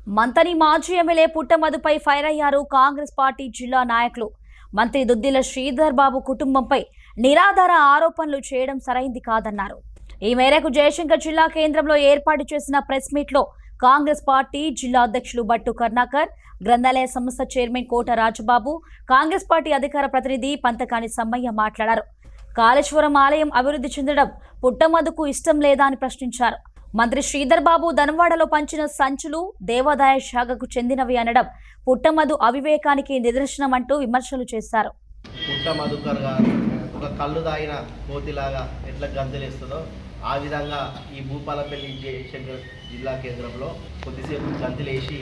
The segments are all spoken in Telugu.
మంతని మాజీ ఎమ్మెల్యే పుట్టమధుపై ఫైర్ అయ్యారు కాంగ్రెస్ పార్టీ జిల్లా నాయకులు. మంత్రి దుద్దిల శ్రీధర్ బాబు కుటుంబంపై నిరాధార ఆరోపణలు చేయడం సరైంది కాదన్నారు. ఈ మేరకు జయశంకర్ జిల్లా కేంద్రంలో ఏర్పాటు చేసిన ప్రెస్ మీట్ లో కాంగ్రెస్ పార్టీ జిల్లా అధ్యక్షులు బట్టు కర్ణాకర్, గ్రంథాలయ సంస్థ చైర్మన్ కోట రాజబాబు, కాంగ్రెస్ పార్టీ అధికార ప్రతినిధి పంతకాని సమ్మయ్య మాట్లాడారు. కాళేశ్వరం ఆలయం అభివృద్ధి చెందడం పుట్టమధుకు ఇష్టం లేదా అని ప్రశ్నించారు. మంత్రి శ్రీధర్ బాబు ధనవాడలో పంచిన సంచులు దేవాదాయ శాఖకు చెందినవి అనడం పుట్టమధు అవివేకానికి నిదర్శనం అంటూ విమర్శలు చేశారు. పుట్టమధుకర్ గారు ఒక కళ్ళు దాగిన కోతిలాగా ఎట్లా గంతులేస్తుందో ఆ విధంగా ఈ భూపాలపల్లి జయశంకర్ జిల్లా కేంద్రంలో కొద్దిసేపు గంతులేసి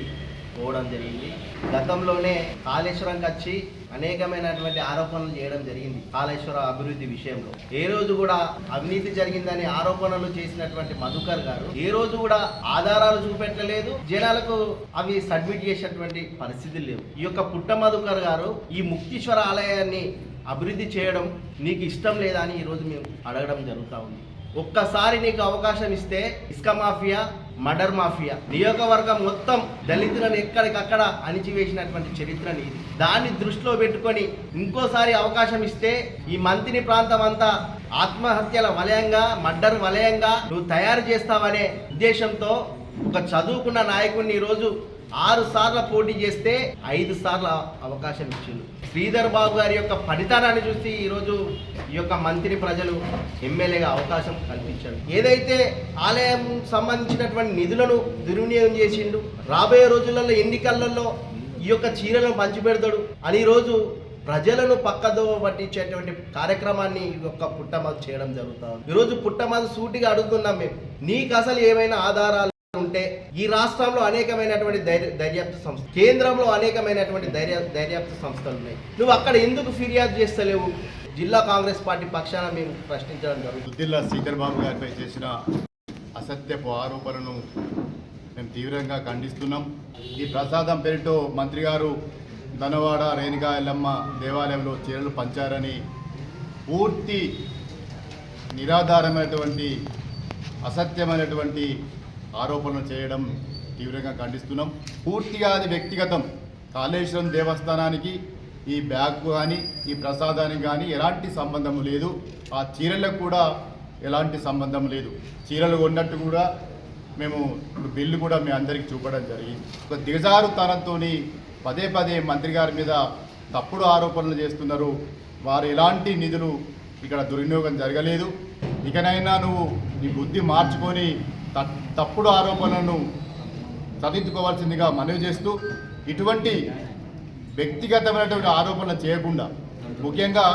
పోవడం జరిగింది. గతంలోనే కాళేశ్వరంకి వచ్చి అనేకమైనటువంటి ఆరోపణలు చేయడం జరిగింది. కాళేశ్వర అభివృద్ధి విషయంలో ఏ రోజు కూడా అవినీతి జరిగిందని ఆరోపణలు చేసినటువంటి మధుకర్ గారు ఏ రోజు కూడా ఆధారాలు చూపెట్టలేదు, జనాలకు అవి సబ్మిట్ చేసేటువంటి పరిస్థితులు లేవు. ఈ యొక్క పుట్ట మధుకర్ గారు ఈ ముక్తీశ్వర ఆలయాన్ని అభివృద్ధి చేయడం నీకు ఇష్టం లేదా అని ఈరోజు మేము అడగడం జరుగుతూ ఉంది. ఒక్కసారి నీకు అవకాశం ఇస్తే ఇసుక మాఫియా, మర్డర్ మాఫియా, నియోజకవర్గం మొత్తం దళితులను ఎక్కడికక్కడ అణిచివేసినటువంటి చరిత్ర నీది. దాన్ని దృష్టిలో పెట్టుకొని ఇంకోసారి అవకాశం ఇస్తే ఈ మంత్రి ప్రాంతం అంతా ఆత్మహత్యల వలయంగా, మర్డర్ వలయంగా నువ్వు తయారు చేస్తావనే ఉద్దేశంతో ఒక చదువుకున్న నాయకుడిని ఈరోజు 6 సార్లు పోటీ చేస్తే 5 సార్లు అవకాశం ఇచ్చిండు. శ్రీధర్ బాబు గారి యొక్క ఫలితాన్ని చూసి ఈరోజు ఈ యొక్క మంత్రి ప్రజలు ఎమ్మెల్యేగా అవకాశం కల్పించారు. ఏదైతే ఆలయం సంబంధించినటువంటి నిధులను దుర్వినియోగం చేసిండు, రాబోయే రోజులలో ఎన్నికలలో ఈ యొక్క చీరలను పంచిపెడతాడు అని ఈరోజు ప్రజలను పక్కదో పట్టించేటువంటి కార్యక్రమాన్ని ఈ యొక్క పుట్టమధు చేయడం జరుగుతుంది. ఈరోజు పుట్టమధు సూటిగా అడుగుతున్నాం మేము, నీకు అసలు ఏమైనా ఆధారాలు ఉంటే ఈ రాష్ట్రంలో అనేకమైనటువంటి దర్యాప్తు సంస్థ, కేంద్రంలో అనేకమైనటువంటి దర్యాప్తు సంస్థలు ఉన్నాయి, నువ్వు అక్కడ ఎందుకు ఫిర్యాదు చేస్తలేవు? జిల్లా కాంగ్రెస్ పార్టీ పక్షాన మేము ప్రశ్నించడం జరుగుతుంది. దుద్దిల్ల శ్రీధర్ బాబు గారిపై చేసిన అసత్యపు ఆరోపణను మేము తీవ్రంగా ఖండిస్తున్నాం. ఈ ప్రసాదం పేరుతో మంత్రి గారు ధనవాడ రేణుకా ఎల్లమ్మ దేవాలయంలో చీరలు పంచారని పూర్తి నిరాధారమైనటువంటి అసత్యమైనటువంటి ఆరోపణలు చేయడం తీవ్రంగా ఖండిస్తున్నాం. పూర్తిగా అది వ్యక్తిగతం. కాళేశ్వరం దేవస్థానానికి ఈ బ్యాగ్ కానీ ఈ ప్రసాదానికి కానీ ఎలాంటి సంబంధం లేదు. ఆ చీరలకు కూడా ఎలాంటి సంబంధం లేదు. చీరలు కొన్నట్టు కూడా మేము ఇప్పుడు బిల్లు కూడా మీ అందరికీ చూపడం జరిగింది. ఒక దిగజారుతనంతో పదే పదే మంత్రి గారి మీద తప్పుడు ఆరోపణలు చేస్తున్నారు. వారు ఎలాంటి నిధులు ఇక్కడ దుర్వినియోగం జరగలేదు. ఇకనైనా నువ్వు నీ బుద్ధి మార్చుకొని తప్పుడు ఆరోపణలను సరిదిద్దుకోవాల్సిందిగా మనవి చేస్తూ, ఇటువంటి వ్యక్తిగతమైనటువంటి ఆరోపణలు చేయకుండా ముఖ్యంగా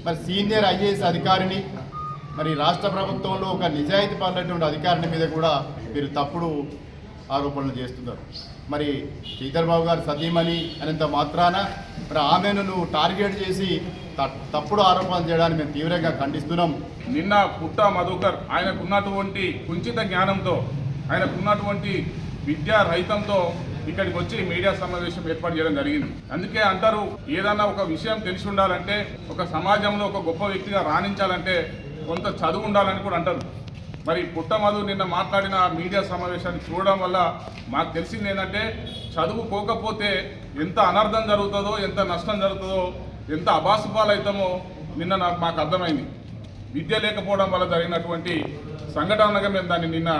మరి సీనియర్ ఐఏఎస్ అధికారిని, మరి రాష్ట్ర ప్రభుత్వంలో ఒక నిజాయితీ పడినటువంటి అధికారిని మీద కూడా మీరు తప్పుడు ఆరోపణలు చేస్తున్నారు. మరి శ్రీధర్ బాబు గారు సతీమణి అనేంత మాత్రాన మరి ఆమెను నువ్వు టార్గెట్ చేసి తప్పుడు ఆరోపణలు చేయడానికి మేము తీవ్రంగా ఖండిస్తున్నాం. నిన్న పుట్ట మధుకర్ ఆయనకున్నటువంటి కుంచిత జ్ఞానంతో, ఆయనకున్నటువంటి విద్యా రహితంతో ఇక్కడికి వచ్చి మీడియా సమావేశం ఏర్పాటు చేయడం జరిగింది. అందుకే అంటారు, ఏదన్నా ఒక విషయం తెలిసి ఉండాలంటే, ఒక సమాజంలో ఒక గొప్ప వ్యక్తిగా రాణించాలంటే కొంత చదువు ఉండాలని కూడా అంటారు. మరి పుట్టమధు నిన్న మాట్లాడిన మీడియా సమావేశాన్ని చూడడం వల్ల మాకు తెలిసింది ఏంటంటే, చదువుకోకపోతే ఎంత అనర్థం జరుగుతుందో, ఎంత నష్టం జరుగుతుందో, ఎంత అబాసుపాలవుతామో నిన్న మాకు అర్థమైంది. విద్య లేకపోవడం వల్ల జరిగినటువంటి సంఘటనగా మేము దాన్ని నిన్న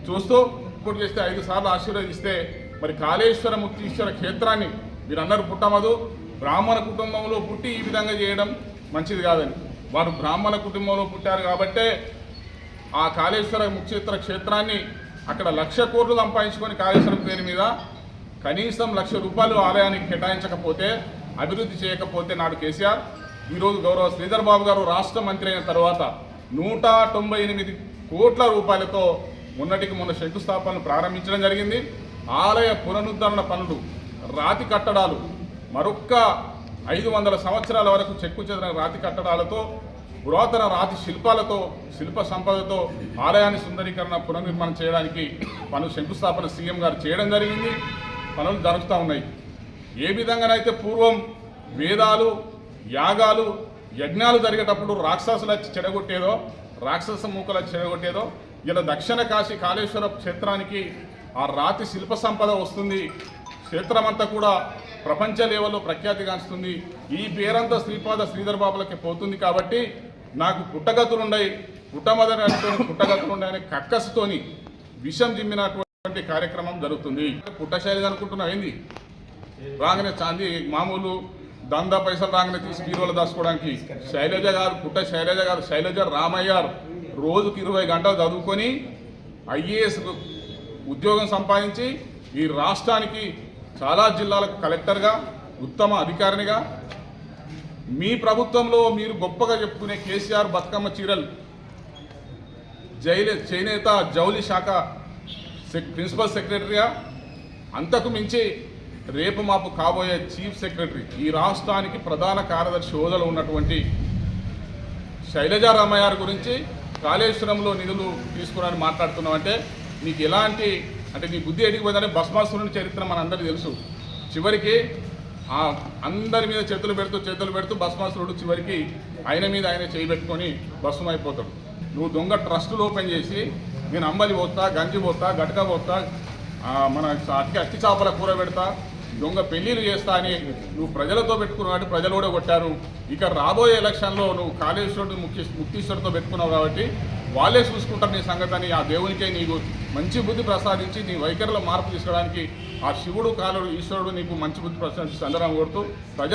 చూస్తూ ఇప్పుడు చేస్తే 5 సార్లు ఆశీర్వదిస్తే, మరి కాళేశ్వర ముక్తీశ్వర క్షేత్రాన్ని మీరు అన్నారు పుట్టమధు బ్రాహ్మణ కుటుంబంలో పుట్టి ఈ విధంగా చేయడం మంచిది కాదని. వారు బ్రాహ్మణ కుటుంబంలో పుట్టారు కాబట్టే ఆ కాళేశ్వర ముక్తీశ్వర క్షేత్రాన్ని అక్కడ 1,00,000 కోట్లు సంపాదించుకొని కాళేశ్వరం పేరు మీద కనీసం 1,00,000 రూపాయలు ఆలయానికి కేటాయించకపోతే, అభివృద్ధి చేయకపోతే నాడు కేసీఆర్ ఈరోజు గౌరవ శ్రీధర్ బాబు గారు రాష్ట్ర మంత్రి అయిన తర్వాత 198 కోట్ల రూపాయలతో మొన్నటికి మొన్న శంకుస్థాపనలు ప్రారంభించడం జరిగింది. ఆలయ పునరుద్ధరణ పనులు, రాతి కట్టడాలు, మరొక్క 500 సంవత్సరాల వరకు చెక్కు చెదిరిన రాతి కట్టడాలతో, పురాతన రాతి శిల్పాలతో, శిల్ప సంపదతో ఆలయాన్ని సుందరీకరణ పునర్నిర్మాణం చేయడానికి పనులు శంకుస్థాపన సీఎం గారు చేయడం జరిగింది. పనులు జరుగుతూ ఉన్నాయి. ఏ విధంగానైతే పూర్వం వేదాలు, యాగాలు, యజ్ఞాలు జరిగేటప్పుడు రాక్షసుల చెడగొట్టేదో, రాక్షస మూకల చెడగొట్టేదో, ఇలా దక్షిణ కాశీ కాళేశ్వర క్షేత్రానికి ఆ రాతి శిల్ప సంపద వస్తుంది, క్షేత్రమంతా కూడా ప్రపంచ లెవెల్లో ప్రఖ్యాతిగాంచుతుంది. ఈ పేరంతా శ్రీపాద శ్రీధర్ బాబులకి పోతుంది. కాబట్టి నాకు పుట్టగతులుండయి, పుట్టగతులుండయని కక్కసుతోని విషం జిమ్మినటువంటి కార్యక్రమం జరుగుతుంది. పుట్ట శైలజ అనుకుంటున్నావు ఏంది? రాగానే చాంది మామూలు దందా పైసలు రాగానే తీసి బీరువాలో దాచుకోవడానికి శైలజ గారు, పుట్ట శైలజ గారు, శైలజ రామయ్య రోజుకి 20 గంటలు చదువుకొని IAS ఉద్యోగం సంపాదించి ఈ రాష్ట్రానికి చాలా జిల్లాలకు కలెక్టర్గా, ఉత్తమ అధికారినిగా, మీ ప్రభుత్వంలో మీరు గొప్పగా చెప్పుకునే కేసీఆర్ బతుకమ్మ చీరలు చేనేత జౌలి శాఖ ప్రిన్సిపల్ సెక్రటరీగా, అంతకు మించి రేపు మాపు కాబోయే చీఫ్ సెక్రటరీ, ఈ రాష్ట్రానికి ప్రధాన కార్యదర్శి హోదాలో ఉన్నటువంటి శైలజా రామయ్య గురించి కాళేశ్వరంలో నిధులు తీసుకురాని మాట్లాడుతున్నాం అంటే నీకు ఎలాంటి అంటే నీ బుద్ధి ఎడిగిపోయిందంటే భస్మాసురుని చరిత్ర మనందరికీ తెలుసు. చివరికి అందరి మీద చేతులు పెడుతూ భస్మాసురుడు చివరికి ఆయన మీద ఆయన చేయి పెట్టుకొని భస్మం అయిపోతాడు. నువ్వు దొంగ ట్రస్టులు ఓపెన్ చేసి నేను అంబలి పోతా, గంజి పోతా, గటక పోతా, మన అట్టి చేపల కూర పెడతా, దొంగ పెళ్లిళ్ళు చేస్తా అని నువ్వు ప్రజలతో పెట్టుకున్నావు కాబట్టి ప్రజలు కూడా కొట్టారు. ఇక రాబోయే ఎలక్షన్లో నువ్వు కాళేశ్వరుడు ముక్తీశ్వరుతో పెట్టుకున్నావు కాబట్టి వాళ్ళే చూసుకుంటారు నీ సంగతి అని ఆ దేవునికే నీకు మంచి బుద్ధి ప్రసాదించి నీ వైఖరిలో మార్పు తీసుకోవడానికి ఆ శివుడు కాలుడు ఈశ్వరుడు నీకు మంచి బుద్ధి ప్రసాదించి అందరం కోరుతూ ప్రజలు